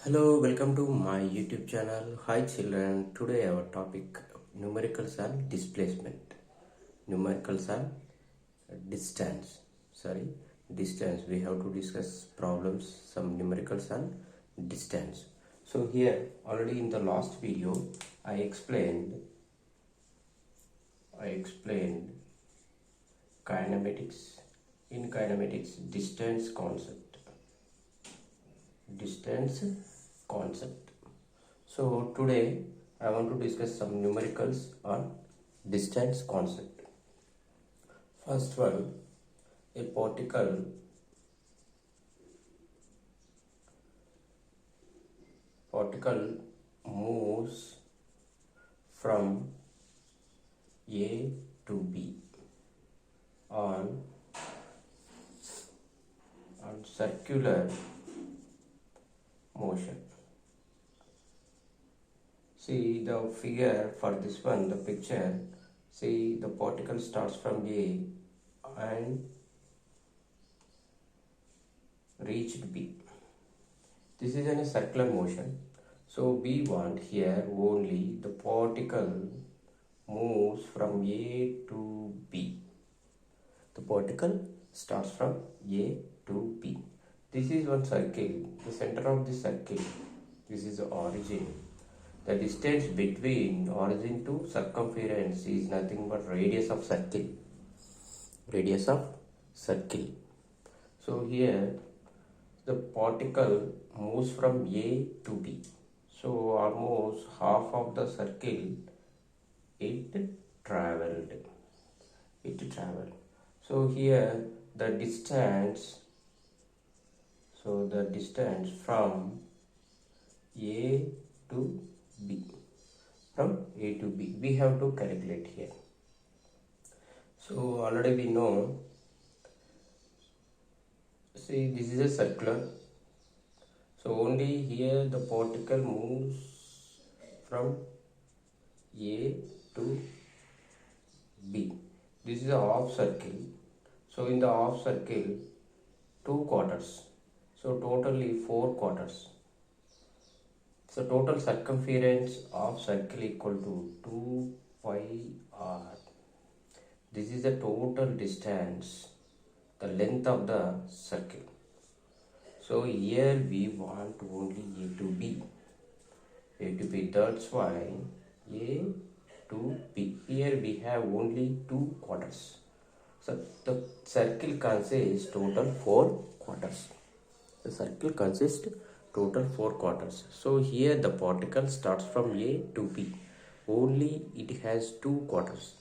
Hello, welcome to my YouTube channel. Hi children, today our topic numericals and displacement. Numericals and distance. Sorry, distance. We have to discuss problems, some numericals and distance. So here already in the last video I explained kinematics. In kinematics, distance concept. So today I want to discuss some numericals on distance concept. First one, a particle moves from A to B on circular motion. See the figure for this one, the picture. See the particle starts from A and reached B. This is in a circular motion. So we want here only the particle moves from A to B. The particle starts from A to B. This is one circle. The center of the circle. This is the origin. The distance between origin to circumference is nothing but radius of circle. Radius of circle. So here the particle moves from A to B. So almost half of the circle it traveled. So here the distance. So the distance from A to B. From A to B. We have to calculate here. So already we know. See, this is a circular. So only here the particle moves from A to B. This is a half circle. So in the half circle, 2 quarters. So totally 4 quarters. So total circumference of circle equal to 2 pi r. This is the total distance, the length of the circle. So here we want only A to B. A to B, that's why A to B. Here we have only 2 quarters. So the circle consists total 4 quarters. The circle consists total 4 quarters. So here the particle starts from A to B. Only it has 2 quarters.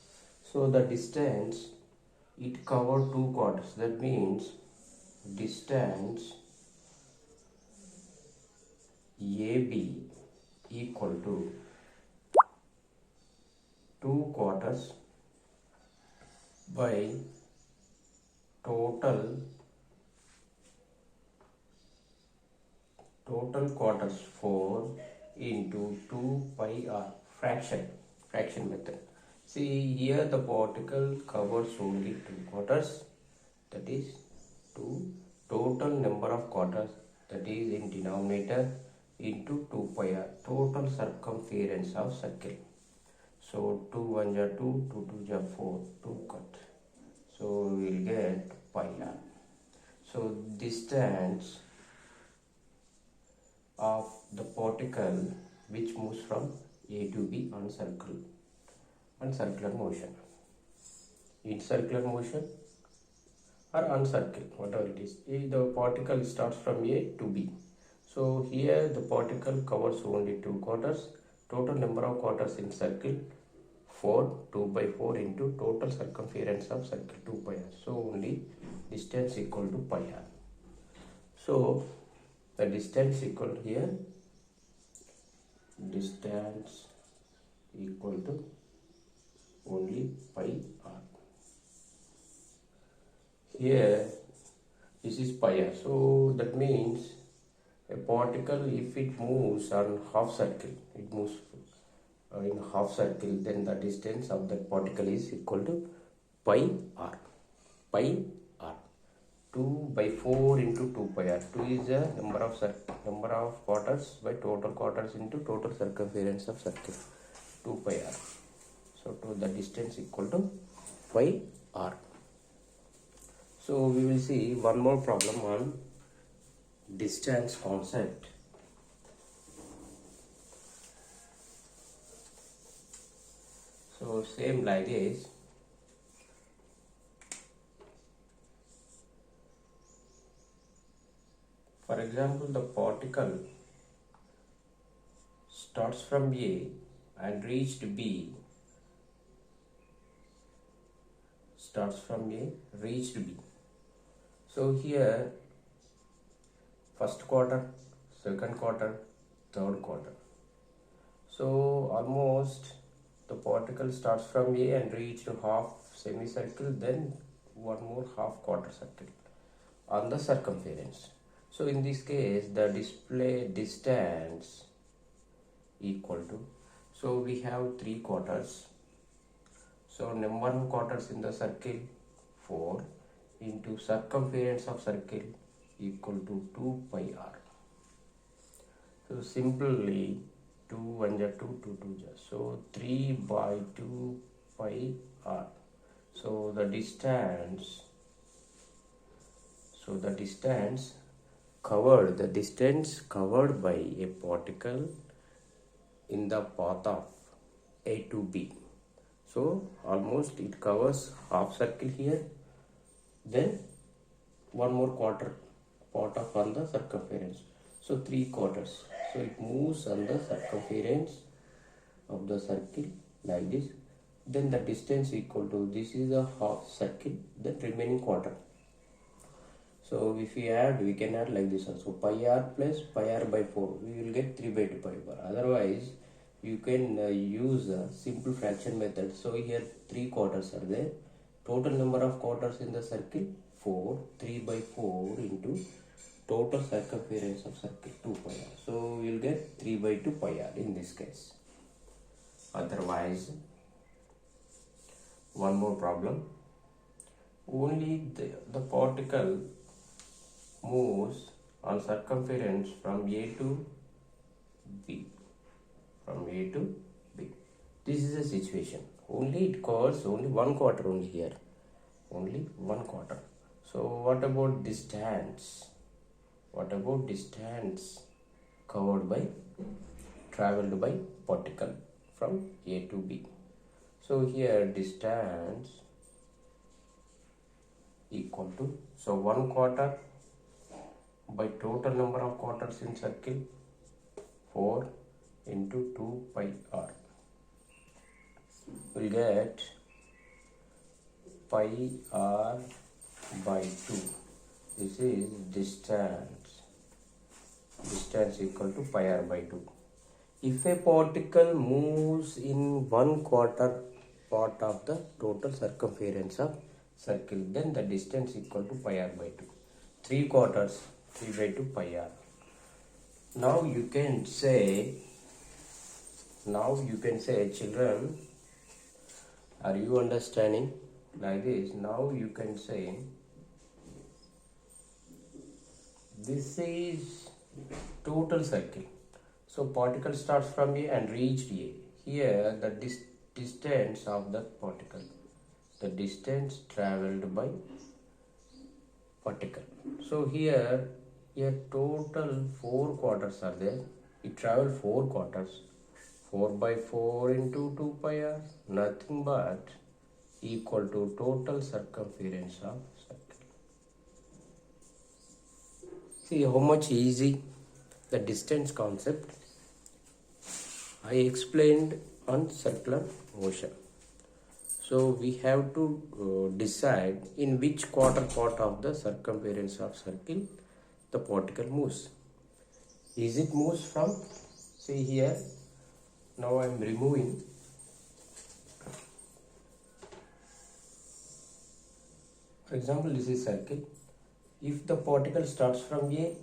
So the distance it covered 2 quarters. That means distance AB equal to 2 quarters by total quarters 4 into 2 pi r, fraction method. See here the particle covers only 2 quarters, that is 2. Total number of quarters, that is in denominator, into 2 pi r, total circumference of circle. So 2 1 are 2, 2 2 are 4, 2 cut. So we will get pi r. So distance of the particle which moves from A to B on circular motion. In circular motion or on circle, whatever it is. The particle starts from A to B. So here the particle covers only 2 quarters. Total number of quarters in circle 4, 2 by 4 into total circumference of circle 2 pi r. So only distance equal to pi r. So the distance equal here, distance equal to only pi r. Here this is pi r. So that means a particle, if it moves on half circle, it moves in half circle, then the distance of that particle is equal to pi r. 2 by 4 into 2 pi r. 2 is the number of quarters by total quarters into total circumference of circle. 2 pi r. So to the distance equal to pi r. So we will see one more problem on distance concept. So same like this. For example, the particle starts from A and reached B. Starts from A, reached B. So here, first quarter, second quarter, third quarter. So almost the particle starts from A and reached half semicircle, then one more half quarter circle on the circumference. So in this case, the display distance equal to, so we have 3 quarters. So number of quarters in the circle 4 into circumference of circle equal to 2 pi r. So simply 2 1 ja 2, 2 2 ja. So 3 by 2 pi r. So the distance covered by a particle in the path of A to B. So almost it covers half circle here, then one more quarter part of on the circumference. So 3 quarters. So it moves on the circumference of the circle like this. Then the distance equal to, this is a half circle, then remaining quarter. So if we add, we can add like this also, pi r plus pi r by 4, we will get 3 by 2 pi r. Otherwise, you can use a simple fraction method. So here 3 quarters are there. Total number of quarters in the circle 4, 3 by 4 into total circumference of circle 2 pi r. So we will get 3 by 2 pi r in this case. Otherwise, one more problem. Only the particle moves on circumference from A to B. From A to B. This is the situation. Only it covers only one quarter only here. Only one quarter. So what about distance? What about distance covered by, traveled by particle from A to B? So here distance equal to, so 1 quarter by total number of quarters in circle 4 into 2 pi r. We'll get pi r by 2. This is distance. Distance equal to pi r by 2. If a particle moves in 1 quarter part of the total circumference of circle, then the distance equal to pi r by 2. 3 quarters, 3 by 2 pi r. Now you can say, children, are you understanding like this? Now you can say, this is total circle. So particle starts from A and reached A. Here the distance of the particle, the distance traveled by particle. So here total 4 quarters are there. It traveled 4 quarters. 4 by 4 into 2 pi r, nothing but equal to total circumference of circle. See how much easy the distance concept I explained on circular motion. So we have to decide in which quarter part of the circumference of circle the particle moves. Is it moves from, see here, now I am removing. For example, this is circle. If the particle starts from A,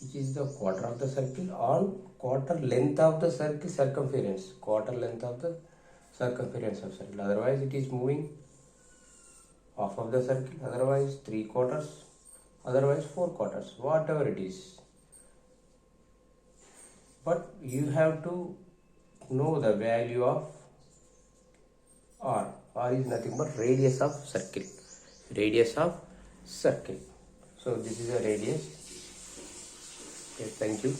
which is the quarter of the circle, on quarter length of the circle circumference, quarter length of the circumference of circle. Otherwise, it is moving half of the circle, otherwise 3/4, otherwise 4/4, whatever it is. But you have to know the value of r. R is nothing but radius of circle. Radius of circle. So this is a radius. Okay, thank you.